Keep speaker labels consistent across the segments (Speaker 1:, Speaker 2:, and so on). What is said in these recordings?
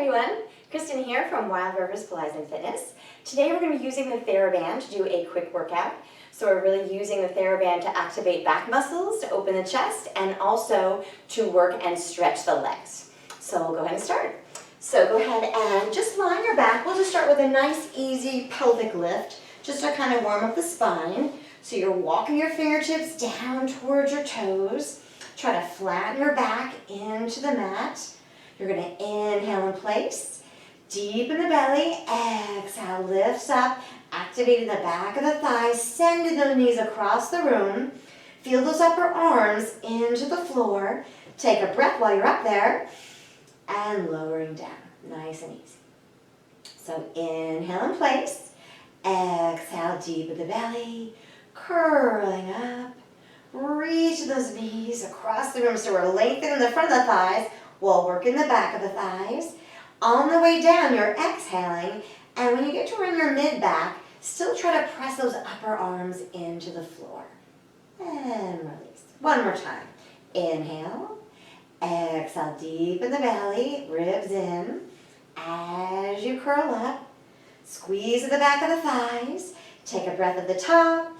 Speaker 1: everyone, Kristen here from Wild Rivers Pilates and Fitness. Today we're going to be using the TheraBand to do a quick workout. So we're really using the TheraBand to activate back muscles, to open the chest, and also to work and stretch the legs. So we'll go ahead and start. So go ahead and just lie on your back. We'll just start with a nice easy pelvic lift, just to kind of warm up the spine. So you're walking your fingertips down towards your toes. Try to flatten your back into the mat. You're going to inhale in place, deepen the belly, exhale, lifts up, activating the back of the thighs, sending the knees across the room. Feel those upper arms into the floor. Take a breath while you're up there, and lowering down, nice and easy. So inhale in place, exhale, deepen the belly, curling up, reach those knees across the room. So we're lengthening the front of the thighs, while working the back of the thighs. On the way down, you're exhaling, and when you get to around your mid-back, still try to press those upper arms into the floor. And release. One more time. Inhale. Exhale, deepen the belly, ribs in. As you curl up, squeeze at the back of the thighs. Take a breath at the top,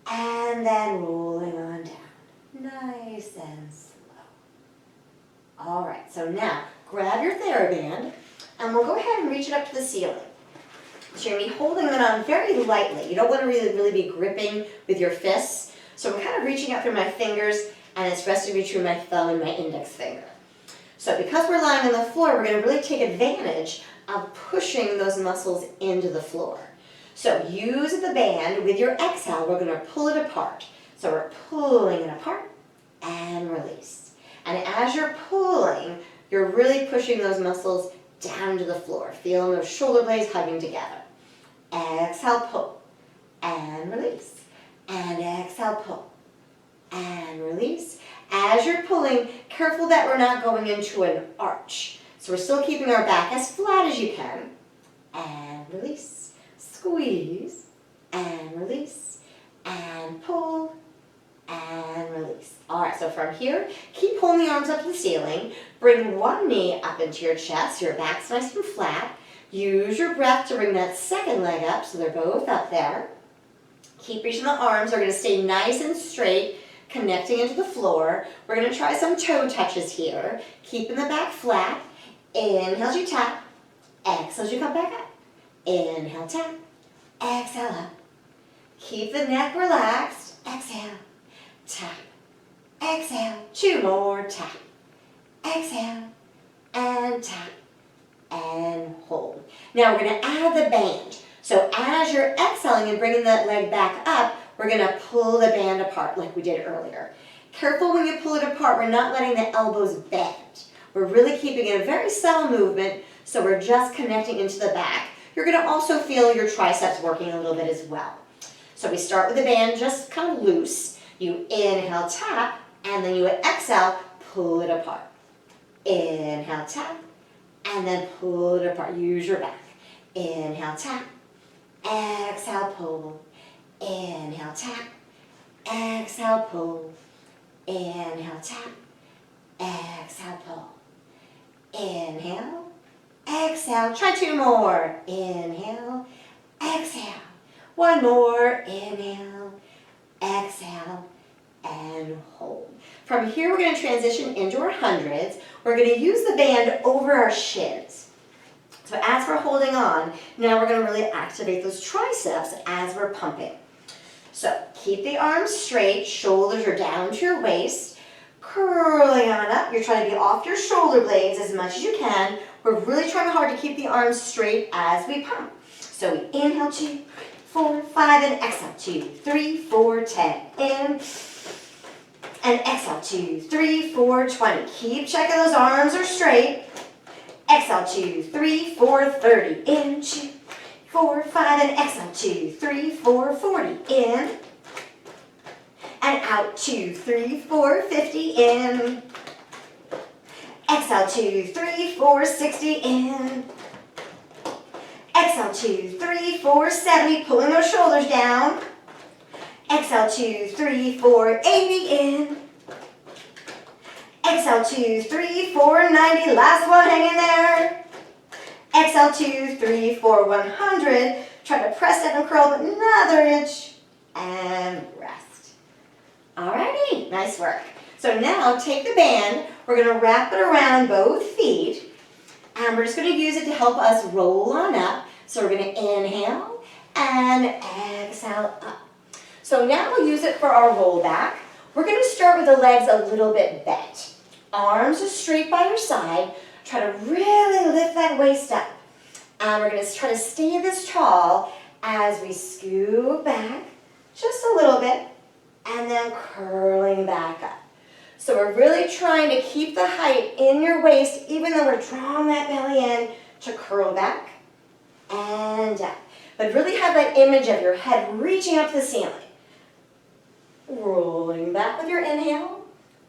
Speaker 1: and then rolling on down. Nice and slow. All right, so now grab your TheraBand, and we'll go ahead and reach it up to the ceiling. So you're going to be holding it on very lightly. You don't want to really be gripping with your fists. So I'm kind of reaching out through my fingers, and it's resting between my thumb and my index finger. So because we're lying on the floor, we're going to really take advantage of pushing those muscles into the floor. So use the band with your exhale. We're going to pull it apart. So we're pulling it apart and release. And as you're pulling, you're really pushing those muscles down to the floor, feeling those shoulder blades hugging together. Exhale, pull, and release. And exhale, pull, and release. As you're pulling, careful that we're not going into an arch. So we're still keeping our back as flat as you can. And release. Squeeze, and release, and pull, and release. All right, so from here, keep pulling the arms up to the ceiling. Bring one knee up into your chest. Your back's nice and flat. Use your breath to bring that second leg up so they're both up there. Keep reaching the arms. They're going to stay nice and straight, connecting into the floor. We're going to try some toe touches here. Keeping the back flat. Inhale as you tap. Exhale as you come back up. Inhale, tap. Exhale up. Keep the neck relaxed. Exhale. Tap. Exhale. Two more. Tap. Exhale. And tap. And hold. Now we're going to add the band. So as you're exhaling and bringing that leg back up, we're going to pull the band apart like we did earlier. Careful when you pull it apart. We're not letting the elbows bend. We're really keeping it a very subtle movement, so we're just connecting into the back. You're going to also feel your triceps working a little bit as well. So we start with the band just kind of loose. You inhale, tap, and then you exhale, pull it apart. Inhale, tap, and then pull it apart. Use your back. Inhale, tap, exhale, pull. Inhale, tap, exhale, pull. Inhale, tap, exhale, pull. Inhale, exhale. Try two more. Inhale, exhale. One more. Inhale, exhale, and hold. From here, we're going to transition into our hundreds. We're going to use the band over our shins. So as we're holding on, now we're going to really activate those triceps as we're pumping. So keep the arms straight. Shoulders are down to your waist. Curling on up. You're trying to be off your shoulder blades as much as you can. We're really trying hard to keep the arms straight as we pump. So we inhale, 2, 4, 5, and exhale, 2, 3, 4, 10. In, and exhale, 2, 3, 4, 20. Keep checking those arms are straight. Exhale, 2, 3, 4, 30. In, 2, 4, 5, and exhale, 2, 3, 4, 40. In, and out, 2, 3, 4, 50. In, exhale, 2, 3, 4, 60. In, exhale, 2, 3, 4, 70. Pulling those shoulders down. Exhale, 2, 3, 4, 80. In, exhale, Inhale, 2, 3, 4, 90. Last one, hang in there. Exhale, 2, 3, 4, 100. Try to press down and curl another inch. And rest. Alrighty, nice work. So now take the band. We're going to wrap it around both feet. And we're just going to use it to help us roll on up. So we're going to inhale and exhale up. So now we'll use it for our roll back. We're going to start with the legs a little bit bent. Arms are straight by your side. Try to really lift that waist up. And we're going to try to stay this tall as we scoot back just a little bit and then curling back up. So we're really trying to keep the height in your waist even though we're drawing that belly in to curl back and down. But really have that image of your head reaching up to the ceiling. Rolling back with your inhale.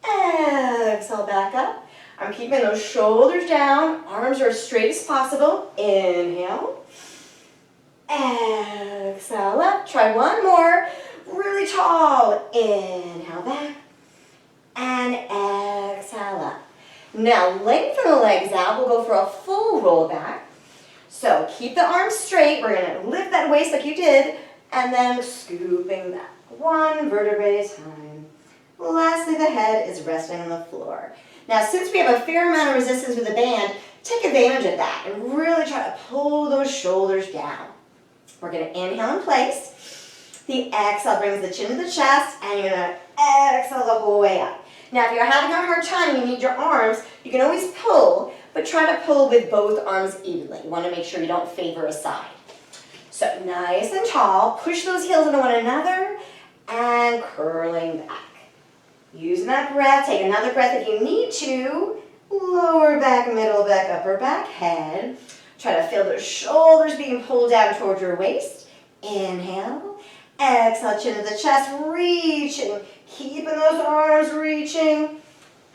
Speaker 1: Exhale back up. I'm keeping those shoulders down. Arms are as straight as possible. Inhale. Exhale up. Try one more. Really tall. Inhale back. And exhale up. Now lengthen the legs out. We'll go for a full roll back. So keep the arms straight. We're going to lift that waist like you did. And then scooping back. One vertebrae at a time. Lastly, the head is resting on the floor. Now, since we have a fair amount of resistance with the band, take advantage of that and really try to pull those shoulders down. We're going to inhale in place. The exhale brings the chin to the chest, and you're going to exhale the whole way up. Now, if you're having a hard time, you need your arms, you can always pull, but try to pull with both arms evenly. You want to make sure you don't favor a side. So, nice and tall. Push those heels into one another and curling back. Using that breath, take another breath if you need to. Lower back, middle back, upper back, head. Try to feel those shoulders being pulled down towards your waist. Inhale. Exhale, chin to the chest, reaching. Keeping those arms reaching.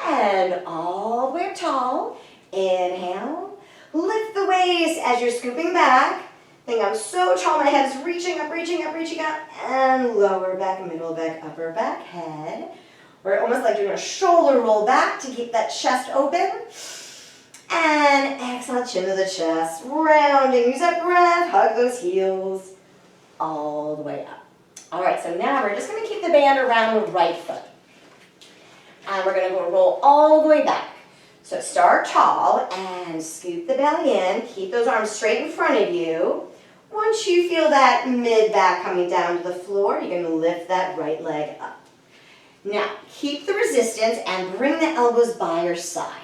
Speaker 1: And all the way up tall. Inhale. Lift the waist as you're scooping back. Think I'm so tall, my head is reaching up, reaching up, reaching up. And lower back, middle back, upper back, head. We're almost like doing a shoulder roll back to keep that chest open. And exhale, chin to the chest, rounding. Use that breath, hug those heels all the way up. All right, so now we're just going to keep the band around the right foot. And we're going to go roll all the way back. So start tall and scoop the belly in. Keep those arms straight in front of you. Once you feel that mid-back coming down to the floor, you're going to lift that right leg up. Now, keep the resistance and bring the elbows by your side.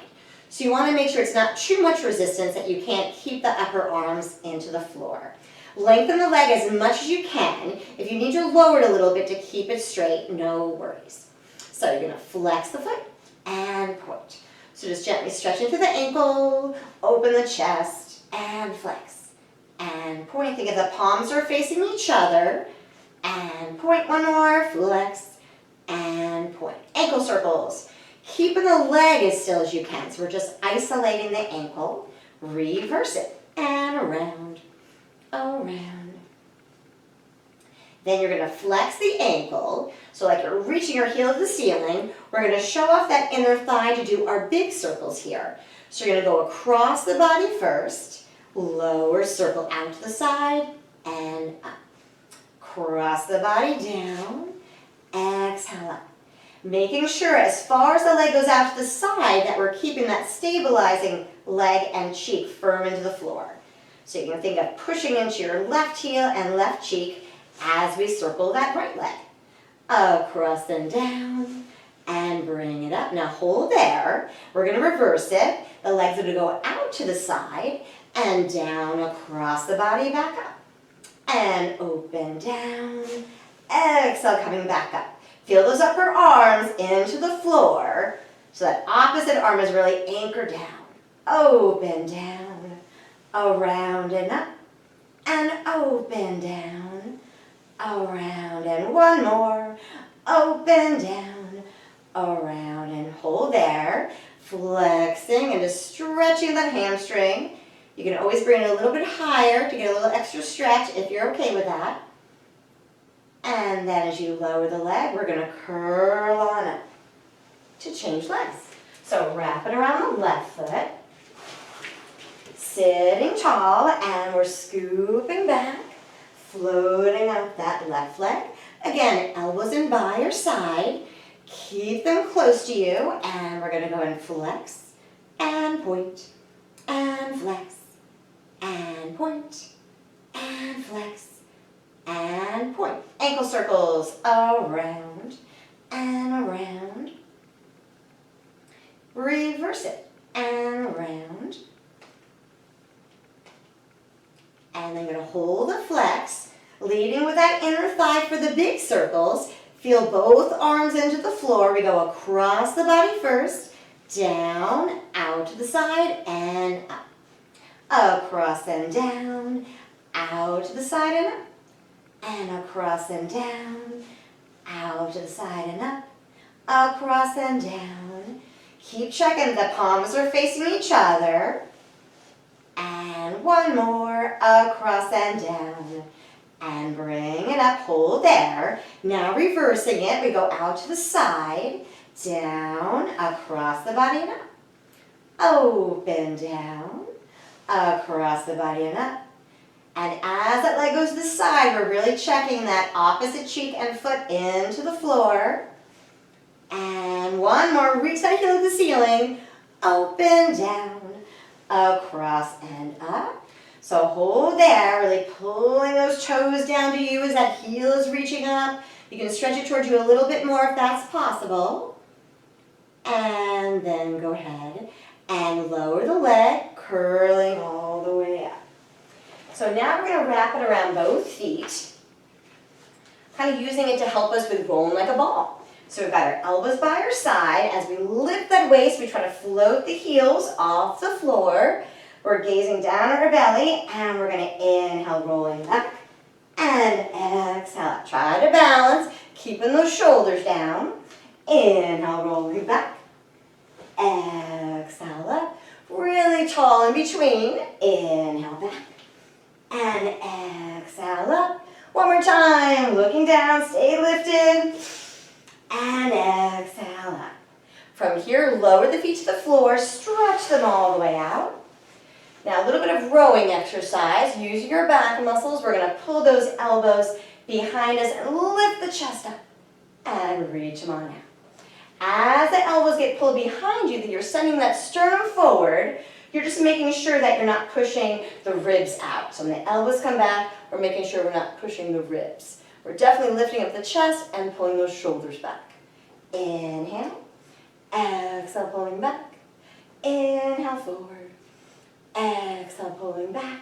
Speaker 1: So you want to make sure it's not too much resistance that you can't keep the upper arms into the floor. Lengthen the leg as much as you can. If you need to lower it a little bit to keep it straight, no worries. So you're going to flex the foot and point. So just gently stretch into the ankle, open the chest, and flex. And point. Think of the palms are facing each other. And point one more, flex, and point. Ankle circles. Keeping the leg as still as you can. So we're just isolating the ankle. Reverse it. And around, around. Then you're going to flex the ankle. So like you're reaching your heel to the ceiling. We're going to show off that inner thigh to do our big circles here. So you're going to go across the body first. Lower circle out to the side and up. Cross the body down. Exhale up. Making sure as far as the leg goes out to the side that we're keeping that stabilizing leg and cheek firm into the floor. So you can think of pushing into your left heel and left cheek as we circle that right leg. Across and down and bring it up. Now hold there. We're going to reverse it. The legs are going to go out to the side and down across the body, back up. And open down. Exhale, coming back up. Feel those upper arms into the floor so that opposite arm is really anchored down. Open down, around and up, and open down, around and one more. Open down, around and hold there. Flexing and just stretching that hamstring. You can always bring it a little bit higher to get a little extra stretch if you're okay with that. And then as you lower the leg, we're going to curl on up to change legs. So wrap it around the left foot. Sitting tall, and we're scooping back, floating up that left leg. Again, elbows in by your side. Keep them close to you, and we're going to go and flex, and point, and flex, and point, and flex, and point. Ankle circles around and around. Reverse it, and around. And then you're going to hold the flex, leading with that inner thigh for the big circles. Feel both arms into the floor. We go across the body first, down, out to the side, and up. Across and down, out to the side and up. And across and down, out to the side and up. Across and down. Keep checking. The palms are facing each other. And one more, across and down. And bring it up, hold there. Now reversing it, we go out to the side, down, across the body and up. Open, down, across the body and up. And as that leg goes to the side, we're really checking that opposite cheek and foot into the floor. And one more, reach that heel to the ceiling, open, down, across and up. So hold there, really pulling those toes down to you as that heel is reaching up. You can stretch it towards you a little bit more if that's possible. And then go ahead and lower the leg, curling all the way up. So now we're going to wrap it around both feet, kind of using it to help us with rolling like a ball. So we've got our elbows by our side. As we lift that waist, we try to float the heels off the floor. We're gazing down at our belly, and we're going to inhale, rolling back, and exhale. Try to balance, keeping those shoulders down. Inhale, rolling back, exhale up. Really tall in between. Inhale back, and exhale up. One more time, looking down, stay lifted. And exhale up. From here, lower the feet to the floor, stretch them all the way out. Now a little bit of rowing exercise. Using your back muscles, we're going to pull those elbows behind us and lift the chest up and reach them on out. As the elbows get pulled behind you, you're sending that sternum forward. You're just making sure that you're not pushing the ribs out. So when the elbows come back, we're making sure we're not pushing the ribs. We're definitely lifting up the chest and pulling those shoulders back. Inhale, exhale, pulling back. Inhale, forward. Exhale, pulling back.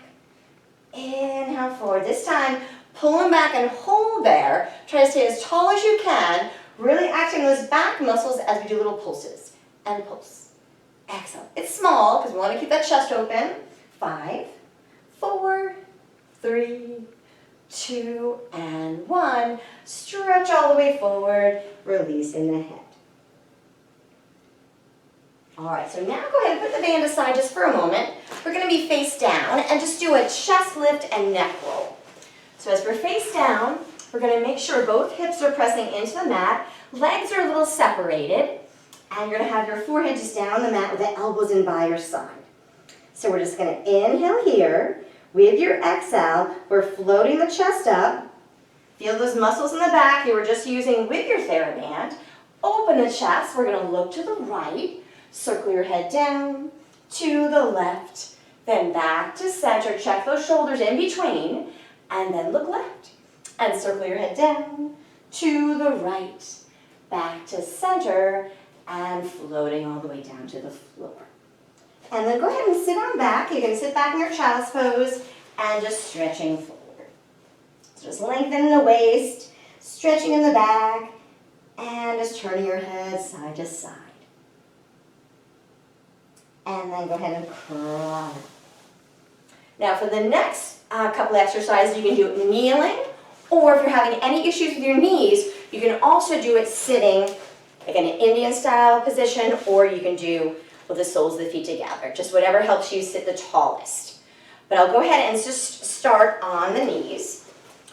Speaker 1: Inhale, forward. This time, pull them back and hold there. Try to stay as tall as you can, really acting those back muscles as we do little pulses. And pulse. Exhale. It's small because we want to keep that chest open. 5, 4, 3, 2, and 1. Stretch all the way forward, releasing the head. All right, so now go ahead and put the band aside just for a moment. We're going to be face down and just do a chest lift and neck roll. So as we're face down, we're going to make sure both hips are pressing into the mat. Legs are a little separated, and you're going to have your forehead just down the mat with the elbows in by your side. So we're just going to inhale here. With your exhale, we're floating the chest up. Feel those muscles in the back you were just using with your TheraBand. Open the chest. We're going to look to the right. Circle your head down, to the left, then back to center. Check those shoulders in between, and then look left. And circle your head down, to the right, back to center, and floating all the way down to the floor. And then go ahead and sit on back. You can sit back in your child's pose and just stretching forward. So just lengthening the waist, stretching in the back, and just turning your head side to side. And then go ahead and curl. Now for the next couple exercises, you can do it kneeling, or if you're having any issues with your knees, you can also do it sitting, like in an Indian style position, or you can do with the soles of the feet together. Just whatever helps you sit the tallest. But I'll go ahead and just start on the knees.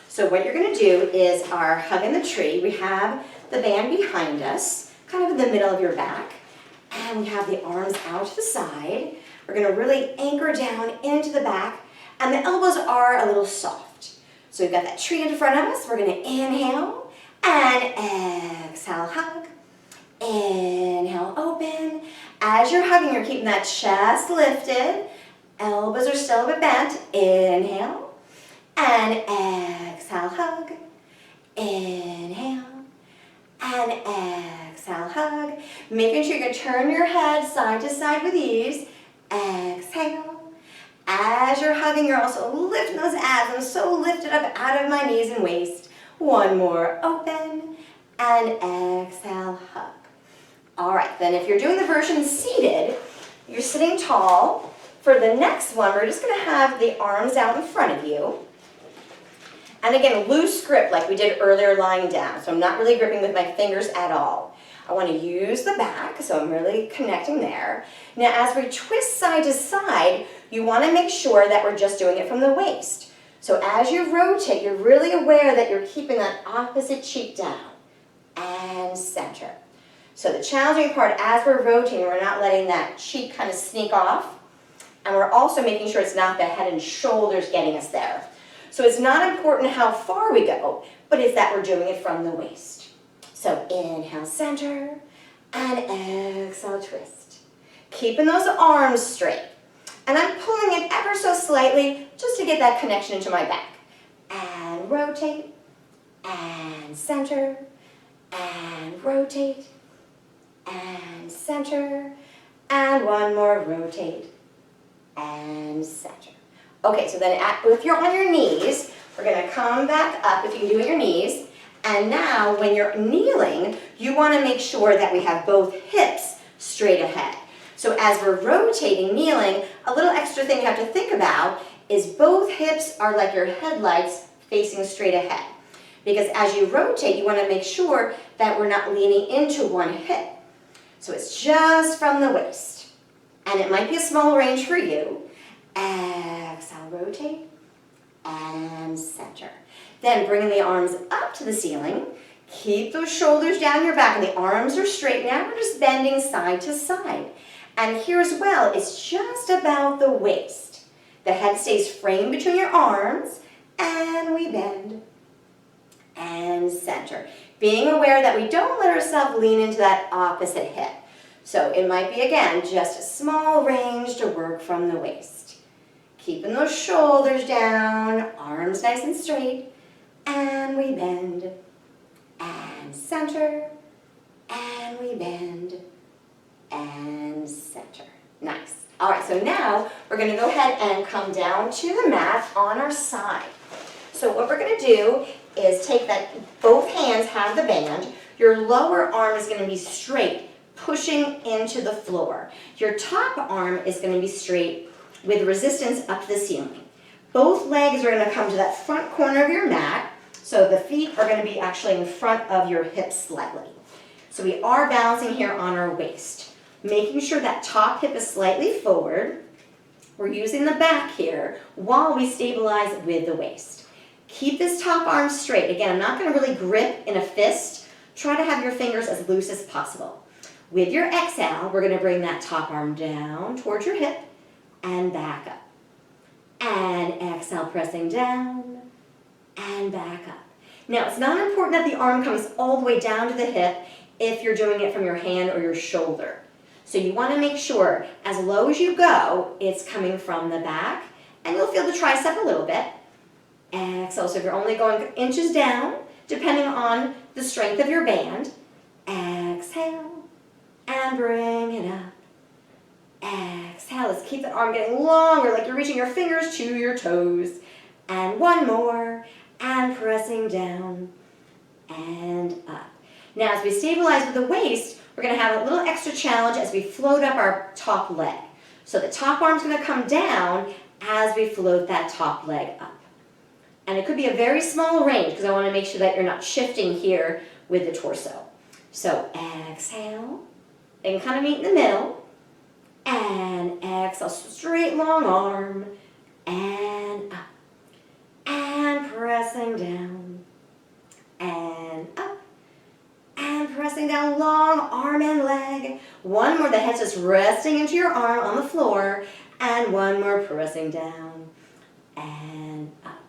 Speaker 1: So what you're going to do is our hug in the tree. We have the band behind us, kind of in the middle of your back. And we have the arms out to the side. We're gonna really anchor down into the back, and the elbows are a little soft. So we've got that tree in front of us. We're gonna inhale and exhale, hug. Inhale, open. As you're hugging, you're keeping that chest lifted. Elbows are still a bit bent. Inhale and exhale, hug. Inhale and exhale, hug. Making sure you can turn your head side to side with ease. Exhale. As you're hugging, you're also lifting those abs. I'm so lifted up out of my knees and waist. One more, open and exhale, hug. All right, then if you're doing the version seated, you're sitting tall. For the next one, we're just gonna have the arms out in front of you. And again, loose grip like we did earlier lying down. So I'm not really gripping with my fingers at all. I want to use the back, so I'm really connecting there. Now as we twist side to side, you want to make sure that we're just doing it from the waist. So as you rotate, you're really aware that you're keeping that opposite cheek down and center. So the challenging part as we're rotating, we're not letting that cheek kind of sneak off. And we're also making sure it's not the head and shoulders getting us there. So it's not important how far we go, but it's that we're doing it from the waist. So inhale, center, and exhale, twist. Keeping those arms straight. And I'm pulling it ever so slightly just to get that connection into my back. And rotate, and center, and rotate, and center, and one more, rotate, and center. Okay, so then if you're on your knees, we're gonna come back up if you can do it on your knees. And now when you're kneeling, you wanna make sure that we have both hips straight ahead. So as we're rotating, kneeling, a little extra thing you have to think about is both hips are like your headlights facing straight ahead. Because as you rotate, you wanna make sure that we're not leaning into one hip. So it's just from the waist. And it might be a small range for you. Exhale, rotate, and center. Then bringing the arms up to the ceiling. Keep those shoulders down your back, and the arms are straight. Now we're just bending side to side. And here as well, it's just about the waist. The head stays framed between your arms, and we bend and center. Being aware that we don't let ourselves lean into that opposite hip. So it might be, again, just a small range to work from the waist. Keeping those shoulders down, arms nice and straight, and we bend, and center, and we bend, and center. Nice. All right, so now we're gonna go ahead and come down to the mat on our side. So what we're gonna do is take that, both hands have the band, your lower arm is gonna be straight, pushing into the floor. Your top arm is gonna be straight with resistance up to the ceiling. Both legs are gonna come to that front corner of your mat, so the feet are gonna be actually in front of your hips slightly. So we are balancing here on our waist, making sure that top hip is slightly forward. We're using the back here while we stabilize with the waist. Keep this top arm straight. Again, I'm not gonna really grip in a fist. Try to have your fingers as loose as possible. With your exhale, we're gonna bring that top arm down towards your hip and back up. And exhale, pressing down and back up. Now, it's not important that the arm comes all the way down to the hip if you're doing it from your hand or your shoulder. So you wanna make sure, as low as you go, it's coming from the back, and you'll feel the tricep a little bit. Exhale, so if you're only going inches down, depending on the strength of your band, exhale, and bring it up. Exhale, let's keep the arm getting longer, like you're reaching your fingers to your toes. And one more, and pressing down and up. Now, as we stabilize with the waist, we're gonna have a little extra challenge as we float up our top leg. So the top arm's gonna come down as we float that top leg up. And it could be a very small range because I wanna make sure that you're not shifting here with the torso. So exhale, and kind of meet in the middle. And exhale, straight long arm, and up, and pressing down, and up, and pressing down, long arm and leg. One more, the head's just resting into your arm on the floor. And one more, pressing down and up.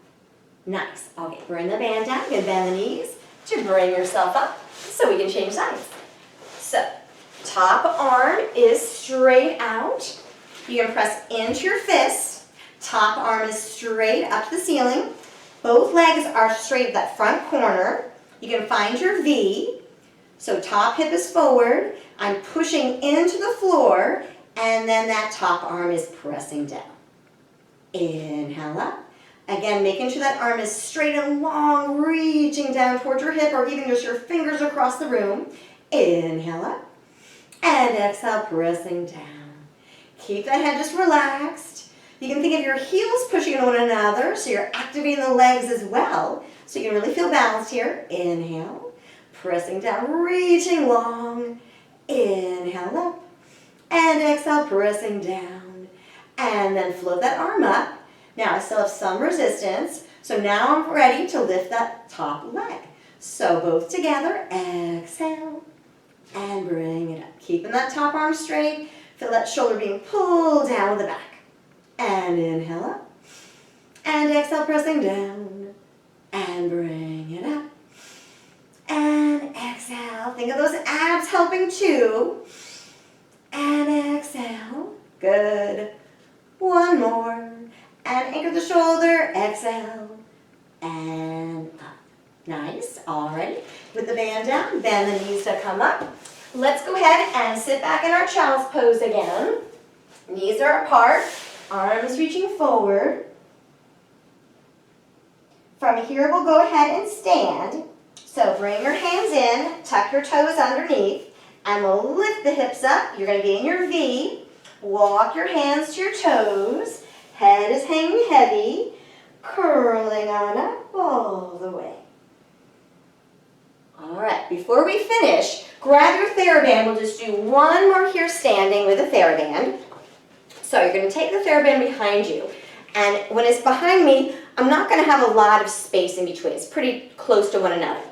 Speaker 1: Nice. Okay, bring the band down. You can bend the knees to bring yourself up so we can change sides. So, top arm is straight out. You can press into your fist. Top arm is straight up to the ceiling. Both legs are straight at that front corner. You can find your V. So top hip is forward. I'm pushing into the floor, and then that top arm is pressing down. Inhale up. Again, making sure that arm is straight and long, reaching down towards your hip, or even just your fingers across the room. Inhale up. And exhale, pressing down. Keep that head just relaxed. You can think of your heels pushing into one another, so you're activating the legs as well. So you can really feel balanced here. Inhale, pressing down, reaching long. Inhale up. And exhale, pressing down. And then float that arm up. Now I still have some resistance, so now I'm ready to lift that top leg. So both together, exhale, and bring it up. Keeping that top arm straight, feel that shoulder being pulled down with the back. And inhale up, and exhale, pressing down, and bring it up. And exhale, think of those abs helping too. And exhale, good. One more. And anchor the shoulder, exhale, and up. Nice, all right. With the band down, bend the knees to come up. Let's go ahead and sit back in our child's pose again. Knees are apart, arms reaching forward. From here, we'll go ahead and stand. So bring your hands in, tuck your toes underneath, and we'll lift the hips up. You're going to be in your V. Walk your hands to your toes. Head is hanging heavy, curling on up all the way. All right, before we finish, grab your TheraBand. We'll just do one more here standing with a TheraBand. So you're going to take the TheraBand behind you. And when it's behind me, I'm not going to have a lot of space in between. It's pretty close to one another.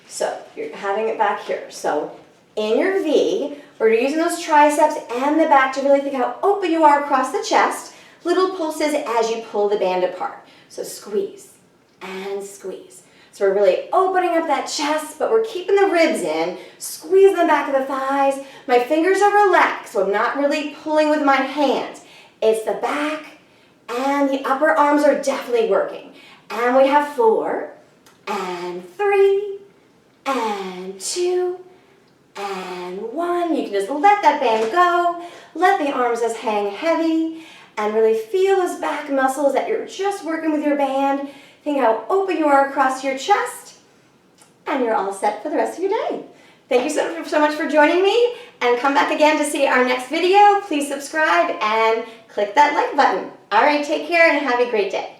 Speaker 1: So you're having it back here. So in your V, we're using those triceps and the back to really think how open you are across the chest. Little pulses as you pull the band apart. So squeeze and squeeze. So we're really opening up that chest, but we're keeping the ribs in, squeezing the back of the thighs. My fingers are relaxed, so I'm not really pulling with my hands. It's the back and the upper arms are definitely working. And we have 4 and 3 and 2 and 1. You can just let that band go. Let the arms just hang heavy. And really feel those back muscles that you're just working with your band. Think how open you are across your chest. And you're all set for the rest of your day. Thank you so much for joining me. And come back again to see our next video. Please subscribe and click that like button. All right, take care and have a great day.